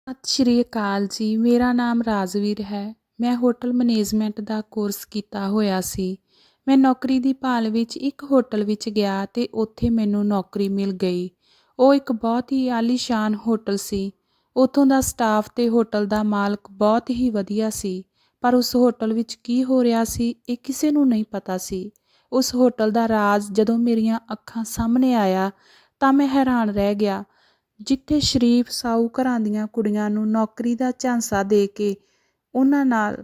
ਸਤਿ ਸ਼੍ਰੀ ਅਕਾਲ ਜੀ। ਮੇਰਾ ਨਾਮ ਰਾਜਵੀਰ ਹੈ। ਮੈਂ ਹੋਟਲ ਮੈਨੇਜਮੈਂਟ ਦਾ ਕੋਰਸ ਕੀਤਾ ਹੋਇਆ ਸੀ। ਮੈਂ ਨੌਕਰੀ ਦੀ ਭਾਲ ਵਿੱਚ ਇੱਕ ਹੋਟਲ ਵਿੱਚ ਗਿਆ ਤੇ ਉੱਥੇ ਮੈਨੂੰ ਨੌਕਰੀ ਮਿਲ ਗਈ। ਉਹ ਇੱਕ ਬਹੁਤ ਹੀ ਆਲੀਸ਼ਾਨ ਹੋਟਲ ਸੀ। ਉੱਥੋਂ ਦਾ ਸਟਾਫ ਤੇ ਹੋਟਲ ਦਾ ਮਾਲਕ ਬਹੁਤ ਹੀ ਵਧੀਆ ਸੀ। ਪਰ ਉਸ ਹੋਟਲ ਵਿੱਚ ਕੀ ਹੋ ਰਿਹਾ ਸੀ ਇਹ ਕਿਸੇ ਨੂੰ ਨਹੀਂ ਪਤਾ ਸੀ। ਉਸ ਹੋਟਲ ਦਾ ਰਾਜ਼ ਜਦੋਂ ਮੇਰੀਆਂ ਅੱਖਾਂ ਸਾਹਮਣੇ ਆਇਆ ਤਾਂ ਮੈਂ ਹੈਰਾਨ ਰਹਿ ਗਿਆ। ਜਿੱਥੇ ਸ਼ਰੀਫ ਸਾਹੂਕਾਰਾਂ ਦੀਆਂ ਕੁੜੀਆਂ ਨੂੰ ਨੌਕਰੀ ਦਾ ਝਾਂਸਾ ਦੇ ਕੇ ਉਹਨਾਂ ਨਾਲ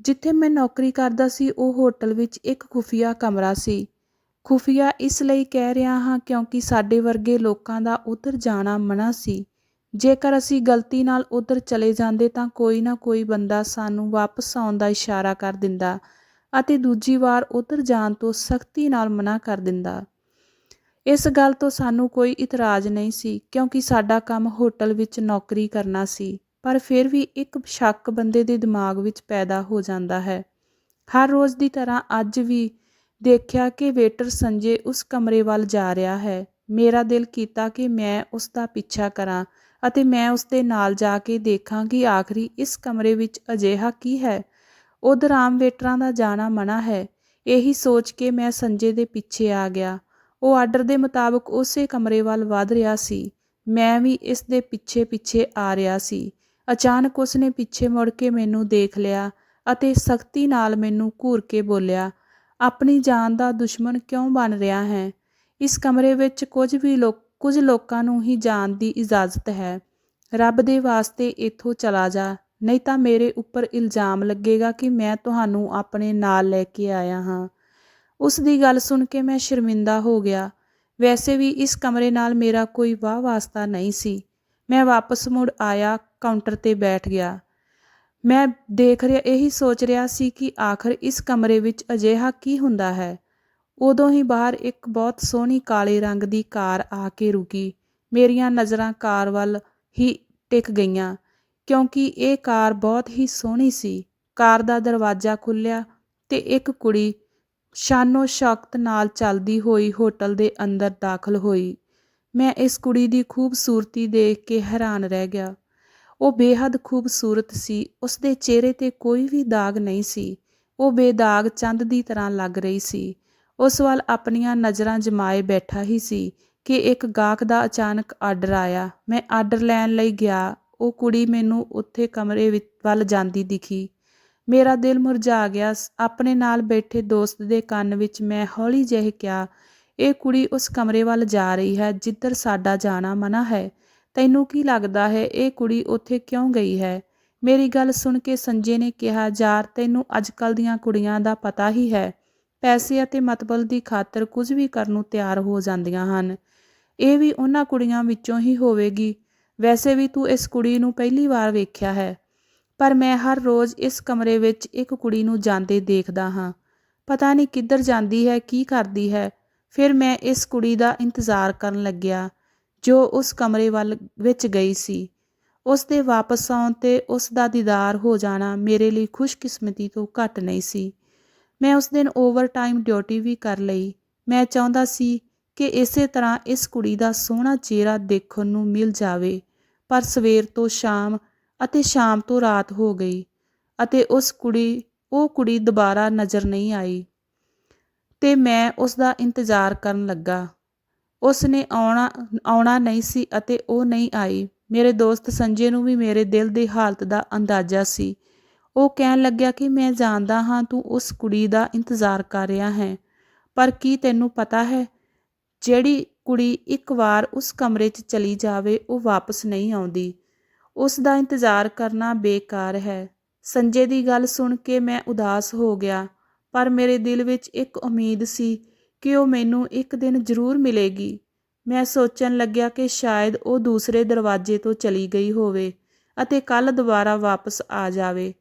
ਜਿੱਥੇ ਮੈਂ ਨੌਕਰੀ ਕਰਦਾ ਸੀ ਉਹ ਹੋਟਲ ਵਿੱਚ ਇੱਕ ਖੁਫੀਆ ਕਮਰਾ ਸੀ। ਖੁਫੀਆ ਇਸ ਲਈ ਕਹਿ ਰਿਹਾ ਹਾਂ ਕਿਉਂਕਿ ਸਾਡੇ ਵਰਗੇ ਲੋਕਾਂ ਦਾ ਉੱਧਰ ਜਾਣਾ ਮਨ੍ਹਾ ਸੀ। ਜੇਕਰ ਅਸੀਂ ਗਲਤੀ ਨਾਲ ਉੱਧਰ ਚਲੇ ਜਾਂਦੇ ਤਾਂ ਕੋਈ ਨਾ ਕੋਈ ਬੰਦਾ ਸਾਨੂੰ ਵਾਪਸ ਆਉਣ ਦਾ ਇਸ਼ਾਰਾ ਕਰ ਦਿੰਦਾ ਅਤੇ ਦੂਜੀ ਵਾਰ ਉੱਧਰ ਜਾਣ ਤੋਂ ਸਖਤੀ ਨਾਲ ਮਨ੍ਹਾ ਕਰ ਦਿੰਦਾ। ਇਸ ਗੱਲ ਤੋਂ ਸਾਨੂੰ ਕੋਈ ਇਤਰਾਜ਼ ਨਹੀਂ ਸੀ ਕਿਉਂਕਿ ਸਾਡਾ ਕੰਮ ਹੋਟਲ ਵਿੱਚ ਨੌਕਰੀ ਕਰਨਾ ਸੀ। ਪਰ ਫਿਰ ਵੀ ਇੱਕ ਸ਼ੱਕ ਬੰਦੇ ਦੇ ਦਿਮਾਗ ਵਿੱਚ ਪੈਦਾ ਹੋ ਜਾਂਦਾ ਹੈ। ਹਰ ਰੋਜ਼ ਦੀ ਤਰ੍ਹਾਂ ਅੱਜ ਵੀ ਦੇਖਿਆ ਕਿ ਵੇਟਰ ਸੰਜੇ ਉਸ ਕਮਰੇ ਵੱਲ ਜਾ ਰਿਹਾ ਹੈ। ਮੇਰਾ ਦਿਲ ਕੀਤਾ ਕਿ ਮੈਂ ਉਸ ਦਾ ਪਿੱਛਾ ਕਰਾਂ ਅਤੇ ਮੈਂ ਉਸ ਦੇ ਨਾਲ ਜਾ ਕੇ ਦੇਖਾਂ ਕਿ ਆਖਰੀ ਇਸ ਕਮਰੇ ਵਿੱਚ ਅਜਿਹਾ ਕੀ ਹੈ। ਉੱਧਰ ਆਮ ਵੇਟਰਾਂ ਦਾ ਜਾਣਾ ਮਨ੍ਹਾ ਹੈ। ਇਹੀ ਸੋਚ ਕੇ ਮੈਂ ਸੰਜੇ ਦੇ ਪਿੱਛੇ ਆ ਗਿਆ। ਉਹ ਆਰਡਰ ਦੇ ਮੁਤਾਬਕ ਉਸੇ ਕਮਰੇ ਵੱਲ ਵਧ ਰਿਹਾ ਸੀ। ਮੈਂ ਵੀ ਇਸ ਦੇ ਪਿੱਛੇ ਪਿੱਛੇ ਆ ਰਿਹਾ ਸੀ। ਅਚਾਨਕ ਉਸਨੇ ਪਿੱਛੇ ਮੁੜ ਕੇ ਮੈਨੂੰ ਦੇਖ ਲਿਆ ਅਤੇ ਸਖਤੀ ਨਾਲ ਮੈਨੂੰ ਘੂਰ ਕੇ ਬੋਲਿਆ, ਆਪਣੀ ਜਾਨ ਦਾ ਦੁਸ਼ਮਣ ਕਿਉਂ ਬਣ ਰਿਹਾ ਹੈ? ਇਸ ਕਮਰੇ ਵਿੱਚ ਕੁਝ ਲੋਕਾਂ ਨੂੰ ਹੀ ਜਾਣ ਦੀ ਇਜਾਜ਼ਤ ਹੈ। ਰੱਬ ਦੇ ਵਾਸਤੇ ਇੱਥੋਂ ਚਲਾ ਜਾ, ਨਹੀਂ ਤਾਂ ਮੇਰੇ ਉੱਪਰ ਇਲਜ਼ਾਮ ਲੱਗੇਗਾ ਕਿ ਮੈਂ ਤੁਹਾਨੂੰ ਆਪਣੇ ਨਾਲ ਲੈ ਕੇ ਆਇਆ ਹਾਂ। ਉਸ ਦੀ ਗੱਲ ਸੁਣ ਕੇ ਮੈਂ ਸ਼ਰਮਿੰਦਾ ਹੋ ਗਿਆ। ਵੈਸੇ ਵੀ ਇਸ ਕਮਰੇ ਨਾਲ ਮੇਰਾ ਕੋਈ ਵਾਹ ਵਾਸਤਾ ਨਹੀਂ ਸੀ। ਮੈਂ ਵਾਪਸ ਮੁੜ ਆਇਆ, ਕਾਊਂਟਰ 'ਤੇ ਬੈਠ ਗਿਆ। ਮੈਂ ਇਹੀ ਸੋਚ ਰਿਹਾ ਸੀ ਕਿ ਆਖਰ ਇਸ ਕਮਰੇ ਵਿੱਚ ਅਜਿਹਾ ਕੀ ਹੁੰਦਾ ਹੈ। ਉਦੋਂ ਹੀ ਬਾਹਰ ਇੱਕ ਬਹੁਤ ਸੋਹਣੀ ਕਾਲੇ ਰੰਗ ਦੀ ਕਾਰ ਆ ਕੇ ਰੁਕੀ। ਮੇਰੀਆਂ ਨਜ਼ਰਾਂ ਕਾਰ ਵੱਲ ਹੀ ਟਿਕ ਗਈਆਂ ਕਿਉਂਕਿ ਇਹ ਕਾਰ ਬਹੁਤ ਹੀ ਸੋਹਣੀ ਸੀ। ਕਾਰ ਦਾ ਦਰਵਾਜ਼ਾ ਖੁੱਲ੍ਹਿਆ ਤੇ ਇੱਕ ਕੁੜੀ ਸ਼ਾਨੋ ਸ਼ੌਕਤ ਨਾਲ ਚੱਲਦੀ ਹੋਈ ਹੋਟਲ ਦੇ ਅੰਦਰ ਦਾਖਲ ਹੋਈ। ਮੈਂ ਇਸ ਕੁੜੀ ਦੀ ਖੂਬਸੂਰਤੀ ਦੇਖ ਕੇ ਹੈਰਾਨ ਰਹਿ ਗਿਆ। ਉਹ ਬੇਹੱਦ ਖੂਬਸੂਰਤ ਸੀ। ਉਸ ਦੇ ਚਿਹਰੇ 'ਤੇ ਕੋਈ ਵੀ ਦਾਗ ਨਹੀਂ ਸੀ। ਉਹ ਬੇਦਾਗ ਚੰਦ ਦੀ ਤਰ੍ਹਾਂ ਲੱਗ ਰਹੀ ਸੀ। ਉਸ ਵੱਲ ਆਪਣੀਆਂ ਨਜ਼ਰਾਂ ਜਮਾਏ ਬੈਠਾ ਹੀ ਸੀ ਕਿ ਇੱਕ ਗਾਹਕ ਦਾ ਅਚਾਨਕ ਆਰਡਰ ਆਇਆ। ਮੈਂ ਆਰਡਰ ਲੈਣ ਲਈ ਗਿਆ। ਉਹ ਕੁੜੀ ਮੈਨੂੰ ਉੱਥੇ ਕਮਰੇ ਵੱਲ ਜਾਂਦੀ ਦਿਖੀ। ਮੇਰਾ ਦਿਲ ਮੁਰਝਾ ਗਿਆ। ਆਪਣੇ ਨਾਲ ਬੈਠੇ ਦੋਸਤ ਦੇ ਕੰਨ ਵਿੱਚ ਮੈਂ ਹੌਲੀ ਜਿਹੇ ਕਿਹਾ, ਇਹ ਕੁੜੀ ਉਸ ਕਮਰੇ ਵੱਲ ਜਾ ਰਹੀ ਹੈ ਜਿੱਧਰ ਸਾਡਾ ਜਾਣਾ ਮਨ੍ਹਾ ਹੈ। ਤੈਨੂੰ ਕੀ ਲੱਗਦਾ ਹੈ ਇਹ ਕੁੜੀ ਉੱਥੇ ਕਿਉਂ ਗਈ ਹੈ? ਮੇਰੀ ਗੱਲ ਸੁਣ ਕੇ ਸੰਜੇ ਨੇ ਕਿਹਾ, ਯਾਰ ਤੈਨੂੰ ਅੱਜ ਕੱਲ੍ਹ ਦੀਆਂ ਕੁੜੀਆਂ ਦਾ ਪਤਾ ਹੀ ਹੈ। ਪੈਸੇ ਅਤੇ ਮਤਲਬ ਦੀ ਖਾਤਰ ਕੁਝ ਵੀ ਕਰਨ ਨੂੰ ਤਿਆਰ ਹੋ ਜਾਂਦੀਆਂ ਹਨ। ਇਹ ਵੀ ਉਹਨਾਂ ਕੁੜੀਆਂ ਵਿੱਚੋਂ ਹੀ ਹੋਵੇਗੀ। ਵੈਸੇ ਵੀ ਤੂੰ ਇਸ ਕੁੜੀ ਨੂੰ ਪਹਿਲੀ ਵਾਰ ਵੇਖਿਆ ਹੈ, ਪਰ ਮੈਂ ਹਰ ਰੋਜ਼ ਇਸ ਕਮਰੇ ਵਿੱਚ ਇੱਕ ਕੁੜੀ ਨੂੰ ਜਾਂਦੇ ਦੇਖਦਾ ਹਾਂ। ਪਤਾ ਨਹੀਂ ਕਿੱਧਰ ਜਾਂਦੀ ਹੈ, ਕੀ ਕਰਦੀ ਹੈ। ਫਿਰ ਮੈਂ ਇਸ ਕੁੜੀ ਦਾ ਇੰਤਜ਼ਾਰ ਕਰਨ ਲੱਗਿਆ ਜੋ ਉਸ ਕਮਰੇ ਵਿੱਚ ਗਈ ਸੀ। ਉਸ ਦੇ ਵਾਪਸ ਆਉਣ ਤੇ ਉਸ ਦਾ ਦੀਦਾਰ ਹੋ ਜਾਣਾ ਮੇਰੇ ਲਈ ਖੁਸ਼ਕਿਸਮਤੀ ਤੋਂ ਘੱਟ ਨਹੀਂ ਸੀ। ਮੈਂ ਉਸ ਦਿਨ ਓਵਰਟਾਈਮ ਡਿਊਟੀ ਵੀ ਕਰ ਲਈ। ਮੈਂ ਚਾਹੁੰਦਾ ਸੀ ਕਿ ਇਸੇ ਤਰ੍ਹਾਂ ਇਸ ਕੁੜੀ ਦਾ ਸੋਹਣਾ ਚਿਹਰਾ ਦੇਖਣ ਨੂੰ ਮਿਲ ਜਾਵੇ। ਪਰ ਸਵੇਰ ਤੋਂ ਸ਼ਾਮ ਅਤੇ ਸ਼ਾਮ ਤੋਂ ਰਾਤ ਹੋ ਗਈ ਅਤੇ ਉਹ ਕੁੜੀ ਦੁਬਾਰਾ ਨਜ਼ਰ ਨਹੀਂ ਆਈ ਤੇ ਮੈਂ ਉਸ ਦਾ ਇੰਤਜ਼ਾਰ ਕਰਨ ਲੱਗਾ। ਉਸ ਨੇ ਆਉਣਾ ਨਹੀਂ ਸੀ ਅਤੇ ਉਹ ਨਹੀਂ ਆਈ। ਮੇਰੇ ਦੋਸਤ ਸੰਜੇ ਨੂੰ ਵੀ ਮੇਰੇ ਦਿਲ ਦੀ ਹਾਲਤ ਦਾ ਅੰਦਾਜ਼ਾ ਸੀ। ਉਹ ਕਹਿਣ ਲੱਗਿਆ ਕਿ ਮੈਂ ਜਾਣਦਾ ਹਾਂ ਤੂੰ ਉਸ ਕੁੜੀ ਦਾ ਇੰਤਜ਼ਾਰ ਕਰ ਰਿਹਾ ਹੈ, ਪਰ ਕੀ ਤੈਨੂੰ ਪਤਾ ਹੈ ਜਿਹੜੀ ਕੁੜੀ ਇੱਕ ਵਾਰ ਉਸ ਕਮਰੇ 'ਚ ਚਲੀ ਜਾਵੇ ਉਹ ਵਾਪਸ ਨਹੀਂ ਆਉਂਦੀ। ਉਸ ਦਾ ਇੰਤਜ਼ਾਰ ਕਰਨਾ ਬੇਕਾਰ ਹੈ। ਸੰਜੇ ਦੀ ਗੱਲ ਸੁਣ ਕੇ ਮੈਂ ਉਦਾਸ ਹੋ ਗਿਆ, ਪਰ ਮੇਰੇ ਦਿਲ ਵਿੱਚ ਇੱਕ ਉਮੀਦ ਸੀ ਕਿ ਉਹ ਮੈਨੂੰ ਇੱਕ ਦਿਨ ਜ਼ਰੂਰ ਮਿਲੇਗੀ। ਮੈਂ ਸੋਚਣ ਲੱਗਿਆ ਕਿ ਸ਼ਾਇਦ ਉਹ ਦੂਸਰੇ ਦਰਵਾਜ਼ੇ ਤੋਂ ਚਲੀ ਗਈ ਹੋਵੇ ਅਤੇ ਕੱਲ੍ਹ ਦੁਬਾਰਾ ਵਾਪਸ ਆ ਜਾਵੇ।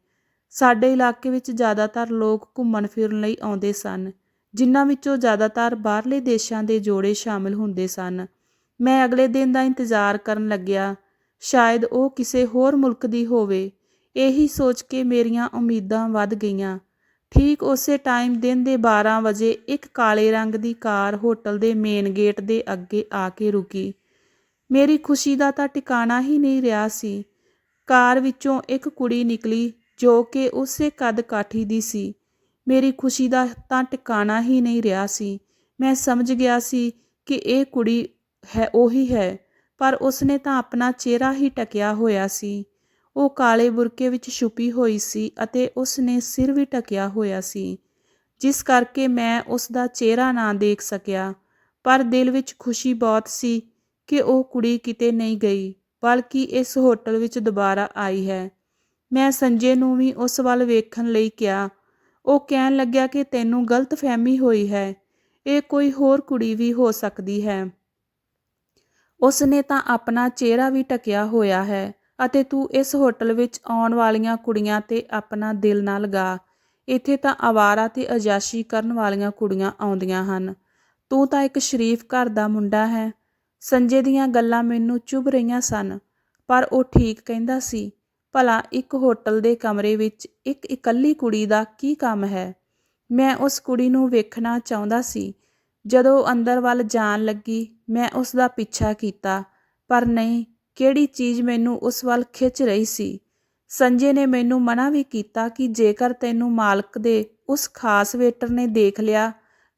ਸਾਡੇ ਇਲਾਕੇ ਵਿੱਚ ਜ਼ਿਆਦਾਤਰ ਲੋਕ ਘੁੰਮਣ ਫਿਰਨ ਲਈ ਆਉਂਦੇ ਸਨ, ਜਿਨ੍ਹਾਂ ਵਿੱਚੋਂ ਜ਼ਿਆਦਾਤਰ ਬਾਹਰਲੇ ਦੇਸ਼ਾਂ ਦੇ ਜੋੜੇ ਸ਼ਾਮਿਲ ਹੁੰਦੇ ਸਨ। ਮੈਂ ਅਗਲੇ ਦਿਨ ਦਾ ਇੰਤਜ਼ਾਰ ਕਰਨ ਲੱਗਿਆ, ਸ਼ਾਇਦ ਉਹ ਕਿਸੇ ਹੋਰ ਮੁਲਕ ਦੀ ਹੋਵੇ। ਇਹੀ ਸੋਚ ਕੇ ਮੇਰੀਆਂ ਉਮੀਦਾਂ ਵੱਧ ਗਈਆਂ। ਠੀਕ ਉਸੇ ਟਾਈਮ ਦਿਨ ਦੇ 12 ਵਜੇ ਇੱਕ ਕਾਲੇ ਰੰਗ ਦੀ ਕਾਰ ਹੋਟਲ ਦੇ ਮੇਨ ਗੇਟ ਦੇ ਅੱਗੇ ਆ ਕੇ ਰੁਕੀ। ਮੇਰੀ ਖੁਸ਼ੀ ਦਾ ਤਾਂ ਟਿਕਾਣਾ ਹੀ ਨਹੀਂ ਰਿਹਾ ਸੀ। ਕਾਰ ਵਿੱਚੋਂ ਇੱਕ ਕੁੜੀ ਨਿਕਲੀ ਜੋ ਕਿ ਉਸੇ ਕੱਦ ਕਾਠੀ ਦੀ ਸੀ। ਮੇਰੀ ਖੁਸ਼ੀ ਦਾ ਤਾਂ ਟਿਕਾਣਾ ਹੀ ਨਹੀਂ ਰਿਹਾ ਸੀ। ਮੈਂ ਸਮਝ ਗਿਆ ਸੀ ਕਿ ਇਹ ਕੁੜੀ ਉਹੀ ਹੈ, ਪਰ ਉਸਨੇ ਤਾਂ ਆਪਣਾ ਚਿਹਰਾ ਹੀ ਢੱਕਿਆ ਹੋਇਆ ਸੀ। ਉਹ ਕਾਲੇ ਬੁਰਕੇ ਵਿੱਚ ਛੁਪੀ ਹੋਈ ਸੀ ਅਤੇ ਉਸਨੇ ਸਿਰ ਵੀ ਢੱਕਿਆ ਹੋਇਆ ਸੀ, ਜਿਸ ਕਰਕੇ ਮੈਂ ਉਸ ਦਾ ਚਿਹਰਾ ਨਾ ਦੇਖ ਸਕਿਆ। ਪਰ ਦਿਲ ਵਿੱਚ ਖੁਸ਼ੀ ਬਹੁਤ ਸੀ ਕਿ ਉਹ ਕੁੜੀ ਕਿਤੇ ਨਹੀਂ ਗਈ, ਬਲਕਿ ਇਸ ਹੋਟਲ ਵਿੱਚ ਦੁਬਾਰਾ ਆਈ ਹੈ। ਮੈਂ ਸੰਜੇ ਨੂੰ ਵੀ ਉਸ ਵੱਲ ਵੇਖਣ ਲਈ ਕਿਹਾ। ਉਹ ਕਹਿਣ ਲੱਗਿਆ ਕਿ ਤੈਨੂੰ ਗਲਤਫਹਿਮੀ ਹੋਈ ਹੈ, ਇਹ ਕੋਈ ਹੋਰ ਕੁੜੀ ਵੀ ਹੋ ਸਕਦੀ ਹੈ। ਉਸਨੇ ਤਾਂ ਆਪਣਾ ਚਿਹਰਾ ਵੀ ਢੱਕਿਆ ਹੋਇਆ ਹੈ ਅਤੇ ਤੂੰ ਇਸ ਹੋਟਲ ਵਿੱਚ ਆਉਣ ਵਾਲੀਆਂ ਕੁੜੀਆਂ 'ਤੇ ਆਪਣਾ ਦਿਲ ਨਾ ਲਗਾ। ਇੱਥੇ ਤਾਂ ਅਵਾਰਾ ਤੇ ਅਯਾਸ਼ੀ ਕਰਨ ਵਾਲੀਆਂ ਕੁੜੀਆਂ ਆਉਂਦੀਆਂ ਹਨ। ਤੂੰ ਤਾਂ ਇੱਕ ਸ਼ਰੀਫ ਘਰ ਦਾ ਮੁੰਡਾ ਹੈ। ਸੰਜੇ ਦੀਆਂ ਗੱਲਾਂ ਮੈਨੂੰ ਚੁੱਭ ਰਹੀਆਂ ਸਨ, ਪਰ ਉਹ ਠੀਕ ਕਹਿੰਦਾ ਸੀ। ਭਲਾ ਇੱਕ ਹੋਟਲ ਦੇ ਕਮਰੇ ਵਿੱਚ ਇੱਕ ਇਕੱਲੀ ਕੁੜੀ ਦਾ ਕੀ ਕੰਮ ਹੈ? ਮੈਂ ਉਸ ਕੁੜੀ ਨੂੰ ਵੇਖਣਾ ਚਾਹੁੰਦਾ ਸੀ। ਜਦੋਂ ਅੰਦਰ ਵੱਲ ਜਾਣ ਲੱਗੀ, ਮੈਂ ਉਸ ਦਾ ਪਿੱਛਾ ਕੀਤਾ, ਪਰ ਨਹੀਂ, ਕਿਹੜੀ ਚੀਜ਼ ਮੈਨੂੰ ਉਸ ਵੱਲ ਖਿੱਚ ਰਹੀ ਸੀ। ਸੰਜੇ ਨੇ ਮੈਨੂੰ ਮਨਾ ਵੀ ਕੀਤਾ ਕਿ ਜੇਕਰ ਤੈਨੂੰ ਮਾਲਕ ਦੇ ਉਸ ਖਾਸ ਵੇਟਰ ਨੇ ਦੇਖ ਲਿਆ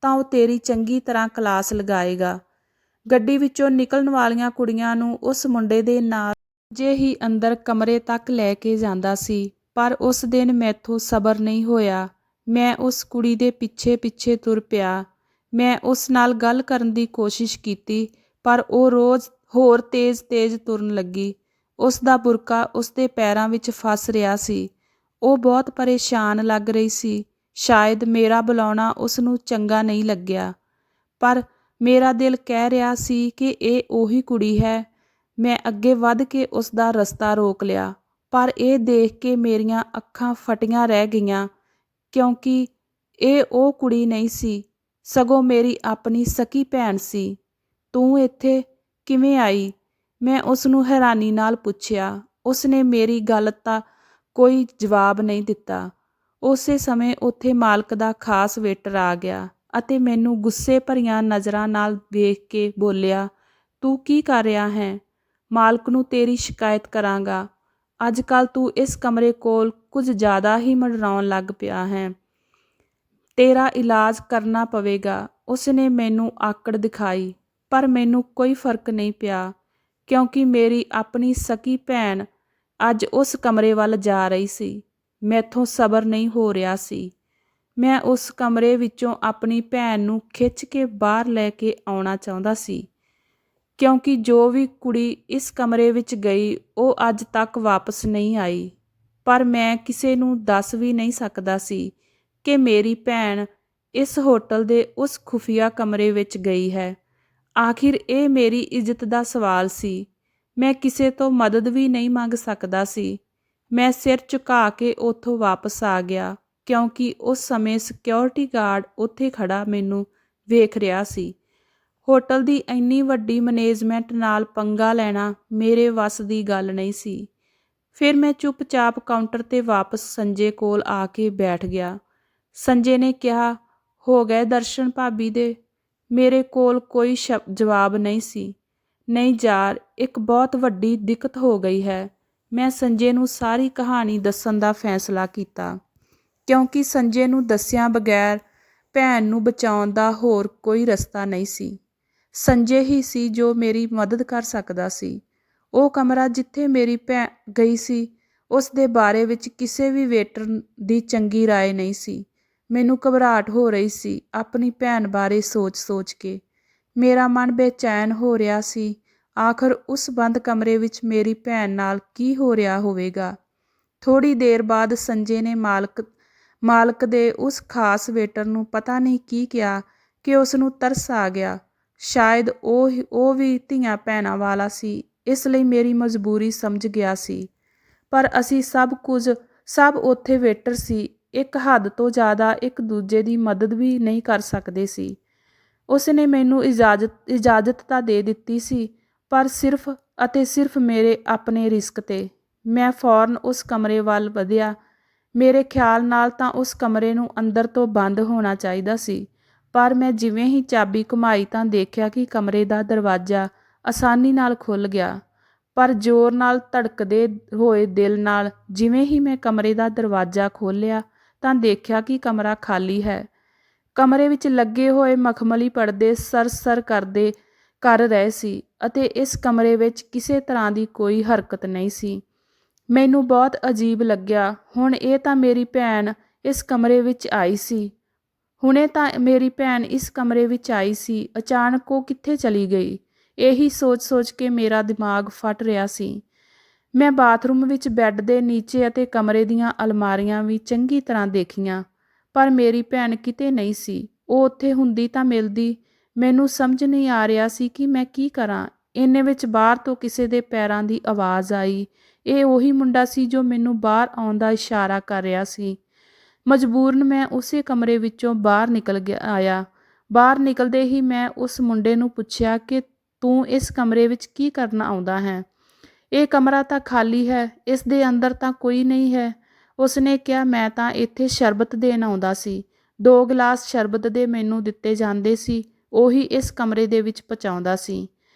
ਤਾਂ ਉਹ ਤੇਰੀ ਚੰਗੀ ਤਰ੍ਹਾਂ ਕਲਾਸ ਲਗਾਏਗਾ। ਗੱਡੀ ਵਿੱਚੋਂ ਨਿਕਲਣ ਵਾਲੀਆਂ ਕੁੜੀਆਂ ਨੂੰ ਉਸ ਮੁੰਡੇ ਦੇ ਨਾਲ ਜੇ ਹੀ ਅੰਦਰ ਕਮਰੇ ਤੱਕ ਲੈ ਕੇ ਜਾਂਦਾ ਸੀ। ਪਰ ਉਸ ਦਿਨ ਮੈਥੋਂ ਸਬਰ ਨਹੀਂ ਹੋਇਆ। ਮੈਂ ਉਸ ਕੁੜੀ ਦੇ ਪਿੱਛੇ ਪਿੱਛੇ ਤੁਰ ਪਿਆ। ਮੈਂ ਉਸ ਨਾਲ ਗੱਲ ਕਰਨ ਦੀ ਕੋਸ਼ਿਸ਼ ਕੀਤੀ, ਪਰ ਉਹ ਰੋਜ਼ ਹੋਰ ਤੇਜ਼-ਤੇਜ਼ ਤੁਰਨ ਲੱਗੀ। ਉਸ ਦਾ ਬੁਰਕਾ ਉਸ ਦੇ ਪੈਰਾਂ ਵਿੱਚ ਫਸ ਰਿਹਾ ਸੀ। ਉਹ ਬਹੁਤ ਪਰੇਸ਼ਾਨ ਲੱਗ ਰਹੀ ਸੀ। ਸ਼ਾਇਦ ਮੇਰਾ ਬੁਲਾਉਣਾ ਉਸ ਨੂੰ ਚੰਗਾ ਨਹੀਂ ਲੱਗਿਆ, ਪਰ ਮੇਰਾ ਦਿਲ ਕਹਿ ਰਿਹਾ ਸੀ ਕਿ ਇਹ ਉਹੀ ਕੁੜੀ ਹੈ। ਮੈਂ ਅੱਗੇ ਵੱਧ ਕੇ ਉਸ ਦਾ ਰਸਤਾ ਰੋਕ ਲਿਆ, ਪਰ ਇਹ ਦੇਖ ਕੇ ਮੇਰੀਆਂ ਅੱਖਾਂ ਫਟੀਆਂ ਰਹਿ ਗਈਆਂ, ਕਿਉਂਕਿ ਇਹ ਉਹ ਕੁੜੀ ਨਹੀਂ ਸੀ, ਸਗੋਂ ਮੇਰੀ ਆਪਣੀ ਸਕੀ ਭੈਣ ਸੀ। ਤੂੰ ਇੱਥੇ ਕਿਵੇਂ ਆਈ? ਮੈਂ ਉਸ ਨੂੰ ਹੈਰਾਨੀ ਨਾਲ ਪੁੱਛਿਆ। ਉਸਨੇ ਮੇਰੀ ਗੱਲ ਦਾ ਕੋਈ ਜਵਾਬ ਨਹੀਂ ਦਿੱਤਾ। ਉਸੇ ਸਮੇਂ ਉੱਥੇ ਮਾਲਕ ਦਾ ਖਾਸ ਵੇਟਰ ਆ ਗਿਆ ਅਤੇ ਮੈਨੂੰ ਗੁੱਸੇ ਭਰੀਆਂ ਨਜ਼ਰਾਂ ਨਾਲ ਵੇਖ ਕੇ ਬੋਲਿਆ, ਤੂੰ ਕੀ ਕਰ ਰਿਹਾ ਹੈ? ਮਾਲਕ ਨੂੰ ਤੇਰੀ ਸ਼ਿਕਾਇਤ ਕਰਾਂਗਾ। ਅੱਜ ਕੱਲ੍ਹ ਤੂੰ ਇਸ ਕਮਰੇ ਕੋਲ ਕੁਝ ਜ਼ਿਆਦਾ ਹੀ ਮੰਡਰਾਉਣ ਲੱਗ ਪਿਆ ਹੈ। ਤੇਰਾ ਇਲਾਜ ਕਰਨਾ ਪਵੇਗਾ। ਉਸਨੇ ਮੈਨੂੰ ਆਕੜ ਦਿਖਾਈ, ਪਰ ਮੈਨੂੰ ਕੋਈ ਫਰਕ ਨਹੀਂ ਪਿਆ, ਕਿਉਂਕਿ ਮੇਰੀ ਆਪਣੀ ਸਕੀ ਭੈਣ ਅੱਜ ਉਸ ਕਮਰੇ ਵੱਲ ਜਾ ਰਹੀ ਸੀ। ਮੈਥੋਂ ਸਬਰ ਨਹੀਂ ਹੋ ਰਿਹਾ ਸੀ। ਮੈਂ ਉਸ ਕਮਰੇ ਵਿੱਚੋਂ ਆਪਣੀ ਭੈਣ ਨੂੰ ਖਿੱਚ ਕੇ ਬਾਹਰ ਲੈ ਕੇ ਆਉਣਾ ਚਾਹੁੰਦਾ ਸੀ, ਕਿਉਂਕਿ ਜੋ ਵੀ ਕੁੜੀ ਇਸ ਕਮਰੇ ਵਿੱਚ ਗਈ ਉਹ ਅੱਜ ਤੱਕ ਵਾਪਸ ਨਹੀਂ ਆਈ। ਪਰ ਮੈਂ ਕਿਸੇ ਨੂੰ ਦੱਸ ਵੀ ਨਹੀਂ ਸਕਦਾ ਸੀ ਕਿ ਮੇਰੀ ਭੈਣ ਇਸ ਹੋਟਲ ਦੇ ਉਸ ਖੁਫੀਆ ਕਮਰੇ ਵਿੱਚ ਗਈ ਹੈ। ਆਖਿਰ ਇਹ ਮੇਰੀ ਇੱਜ਼ਤ ਦਾ ਸਵਾਲ ਸੀ। ਮੈਂ ਕਿਸੇ ਤੋਂ ਮਦਦ ਵੀ ਨਹੀਂ ਮੰਗ ਸਕਦਾ ਸੀ। ਮੈਂ ਸਿਰ ਝੁਕਾ ਕੇ ਉੱਥੋਂ ਵਾਪਸ ਆ ਗਿਆ, ਕਿਉਂਕਿ ਉਸ ਸਮੇਂ ਸਿਕਿਉਰਿਟੀ ਗਾਰਡ ਉੱਥੇ ਖੜਾ ਮੈਨੂੰ ਵੇਖ ਰਿਹਾ ਸੀ। ਹੋਟਲ ਦੀ ਇੰਨੀ ਵੱਡੀ ਮੈਨੇਜਮੈਂਟ ਨਾਲ ਪੰਗਾ ਲੈਣਾ ਮੇਰੇ ਵੱਸ ਦੀ ਗੱਲ ਨਹੀਂ ਸੀ। ਫਿਰ ਮੈਂ ਚੁੱਪਚਾਪ ਕਾਊਂਟਰ 'ਤੇ ਵਾਪਸ ਸੰਜੇ ਕੋਲ ਆ ਕੇ ਬੈਠ ਗਿਆ। ਸੰਜੇ ਨੇ ਕਿਹਾ, ਹੋ ਗਏ ਦਰਸ਼ਨ ਭਾਬੀ ਦੇ? ਮੇਰੇ ਕੋਲ ਕੋਈ ਜਵਾਬ ਨਹੀਂ ਸੀ। ਨਹੀਂ ਯਾਰ, ਇੱਕ ਬਹੁਤ ਵੱਡੀ ਦਿੱਕਤ ਹੋ ਗਈ ਹੈ। ਮੈਂ ਸੰਜੇ ਨੂੰ ਸਾਰੀ ਕਹਾਣੀ ਦੱਸਣ ਦਾ ਫੈਸਲਾ ਕੀਤਾ, ਕਿਉਂਕਿ ਸੰਜੇ ਨੂੰ ਦੱਸਿਆਂ ਬਗੈਰ ਭੈਣ ਨੂੰ ਬਚਾਉਣ ਦਾ ਹੋਰ ਕੋਈ ਰਸਤਾ ਨਹੀਂ ਸੀ। ਸੰਜੇ ਹੀ ਸੀ ਜੋ ਮੇਰੀ ਮਦਦ ਕਰ ਸਕਦਾ ਸੀ। ਉਹ ਕਮਰਾ ਜਿੱਥੇ ਮੇਰੀ ਭੈਣ ਗਈ ਸੀ, ਉਸ ਦੇ ਬਾਰੇ ਵਿੱਚ ਕਿਸੇ ਵੀ ਵੇਟਰ ਦੀ ਚੰਗੀ ਰਾਏ ਨਹੀਂ ਸੀ। ਮੈਨੂੰ ਘਬਰਾਹਟ ਹੋ ਰਹੀ ਸੀ ਆਪਣੀ ਭੈਣ ਬਾਰੇ ਸੋਚ ਕੇ। ਮੇਰਾ ਮਨ ਬੇਚੈਨ ਹੋ ਰਿਹਾ ਸੀ। ਆਖਰ ਉਸ ਬੰਦ ਕਮਰੇ ਵਿੱਚ ਮੇਰੀ ਭੈਣ ਨਾਲ ਕੀ ਹੋ ਰਿਹਾ ਹੋਵੇਗਾ? ਥੋੜ੍ਹੀ ਦੇਰ ਬਾਅਦ ਸੰਜੇ ਨੇ ਮਾਲਕ ਦੇ ਉਸ ਖਾਸ ਵੇਟਰ ਨੂੰ ਪਤਾ ਨਹੀਂ ਕੀ ਕਿਹਾ ਕਿ ਉਸ ਨੂੰ ਤਰਸ ਆ ਗਿਆ। ਸ਼ਾਇਦ ਉਹ ਵੀ ਧੀਆਂ ਭੈਣਾਂ ਵਾਲਾ ਸੀ, ਇਸ ਲਈ ਮੇਰੀ ਮਜਬੂਰੀ ਸਮਝ ਗਿਆ ਸੀ। ਪਰ ਅਸੀਂ ਸਭ ਉੱਥੇ ਵੇਟਰ ਸੀ, ਇੱਕ ਹੱਦ ਤੋਂ ਜ਼ਿਆਦਾ ਇੱਕ ਦੂਜੇ ਦੀ ਮਦਦ ਵੀ ਨਹੀਂ ਕਰ ਸਕਦੇ ਸੀ। ਉਸਨੇ ਮੈਨੂੰ ਇਜਾਜ਼ਤ ਤਾਂ ਦੇ ਦਿੱਤੀ ਸੀ, ਪਰ ਸਿਰਫ ਅਤੇ ਸਿਰਫ ਮੇਰੇ ਆਪਣੇ ਰਿਸਕ 'ਤੇ। ਮੈਂ ਫੌਰਨ ਉਸ ਕਮਰੇ ਵੱਲ ਵਧਿਆ। ਮੇਰੇ ਖਿਆਲ ਨਾਲ ਤਾਂ ਉਸ ਕਮਰੇ ਨੂੰ ਅੰਦਰ ਤੋਂ ਬੰਦ ਹੋਣਾ ਚਾਹੀਦਾ ਸੀ, ਪਰ ਮੈਂ ਜਿਵੇਂ ਹੀ ਚਾਬੀ ਘੁਮਾਈ ਤਾਂ ਦੇਖਿਆ ਕਿ ਕਮਰੇ ਦਾ ਦਰਵਾਜ਼ਾ ਆਸਾਨੀ ਨਾਲ ਖੁੱਲ੍ਹ ਗਿਆ। ਪਰ ਜ਼ੋਰ ਨਾਲ ਧੜਕਦੇ ਹੋਏ ਦਿਲ ਨਾਲ ਜਿਵੇਂ ਹੀ ਮੈਂ ਕਮਰੇ ਦਾ ਦਰਵਾਜ਼ਾ ਖੋਲ੍ਹਿਆ ਤਾਂ ਦੇਖਿਆ ਕਿ ਕਮਰਾ ਖਾਲੀ ਹੈ। ਕਮਰੇ ਵਿੱਚ ਲੱਗੇ ਹੋਏ ਮਖਮਲੀ ਪਰਦੇ ਸਰ ਕਰ ਰਹੇ ਸੀ ਅਤੇ ਇਸ ਕਮਰੇ ਵਿੱਚ ਕਿਸੇ ਤਰ੍ਹਾਂ ਦੀ ਕੋਈ ਹਰਕਤ ਨਹੀਂ ਸੀ। ਮੈਨੂੰ ਬਹੁਤ ਅਜੀਬ ਲੱਗਿਆ। ਹੁਣ ਇਹ ਤਾਂ ਮੇਰੀ ਭੈਣ ਇਸ ਕਮਰੇ ਵਿੱਚ ਆਈ ਸੀ। ਅਚਾਨਕ ਉਹ ਕਿੱਥੇ ਚਲੀ ਗਈ? ਇਹੀ ਸੋਚ ਕੇ ਮੇਰਾ ਦਿਮਾਗ ਫਟ ਰਿਹਾ ਸੀ। ਮੈਂ ਬਾਥਰੂਮ ਵਿੱਚ ਬੈੱਡ ਦੇ ਨੀਚੇ ਅਤੇ ਕਮਰੇ ਦੀਆਂ ਅਲਮਾਰੀਆਂ ਵੀ ਚੰਗੀ ਤਰ੍ਹਾਂ ਦੇਖੀਆਂ, ਪਰ ਮੇਰੀ ਭੈਣ ਕਿਤੇ ਨਹੀਂ ਸੀ। ਉਹ ਉੱਥੇ ਹੁੰਦੀ ਤਾਂ ਮਿਲਦੀ। ਮੈਨੂੰ ਸਮਝ ਨਹੀਂ ਆ ਰਿਹਾ ਸੀ ਕਿ ਮੈਂ ਕੀ ਕਰਾਂ। ਇੰਨੇ ਵਿੱਚ ਬਾਹਰ ਤੋਂ ਕਿਸੇ ਦੇ ਪੈਰਾਂ ਦੀ ਆਵਾਜ਼ ਆਈ। ਇਹ ਉਹੀ ਮੁੰਡਾ ਸੀ ਜੋ ਮੈਨੂੰ ਬਾਹਰ ਆਉਣ ਦਾ ਇਸ਼ਾਰਾ ਕਰ ਰਿਹਾ ਸੀ। ਮਜਬੂਰਨ ਮੈਂ ਉਸੇ ਕਮਰੇ ਵਿੱਚੋਂ ਬਾਹਰ ਆਇਆ। ਬਾਹਰ ਨਿਕਲਦੇ ਹੀ ਮੈਂ ਉਸ ਮੁੰਡੇ ਨੂੰ ਪੁੱਛਿਆ ਕਿ ਤੂੰ ਇਸ ਕਮਰੇ ਵਿੱਚ ਕੀ ਕਰਨ ਆਉਂਦਾ ਹੈ? ਇਹ ਕਮਰਾ ਤਾਂ ਖਾਲੀ ਹੈ, ਇਸ ਦੇ ਅੰਦਰ ਤਾਂ ਕੋਈ ਨਹੀਂ ਹੈ। ਉਸਨੇ ਕਿਹਾ, ਮੈਂ ਤਾਂ ਇੱਥੇ ਸ਼ਰਬਤ ਦੇਣ ਆਉਂਦਾ ਸੀ। 2 ਗਲਾਸ ਸ਼ਰਬਤ ਦੇ ਮੈਨੂੰ ਦਿੱਤੇ ਜਾਂਦੇ ਸੀ, ਉਹੀ ਇਸ ਕਮਰੇ ਦੇ ਵਿੱਚ ਪਹੁੰਚਾਉਂਦਾ ਸੀ।